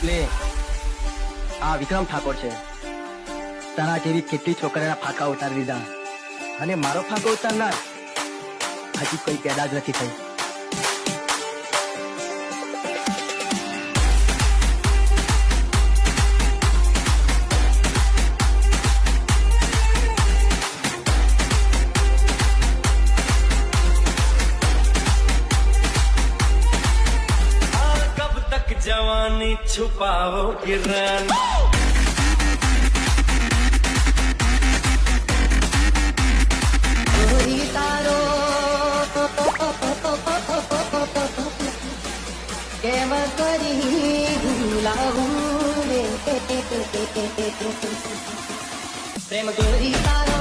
લે આ વિક્રમ ઠાકોર છે. તારા જેવી કેટલી છોકરીના ફાંકા ઉતારી દીધા અને મારો ફાંકો ઉતારનાર હજી કોઈ પેદા જ નથી થઈ. जवानी छुपाओ गिरान तारो केव करी भूलाऊं रे प्रेम गोरी तारो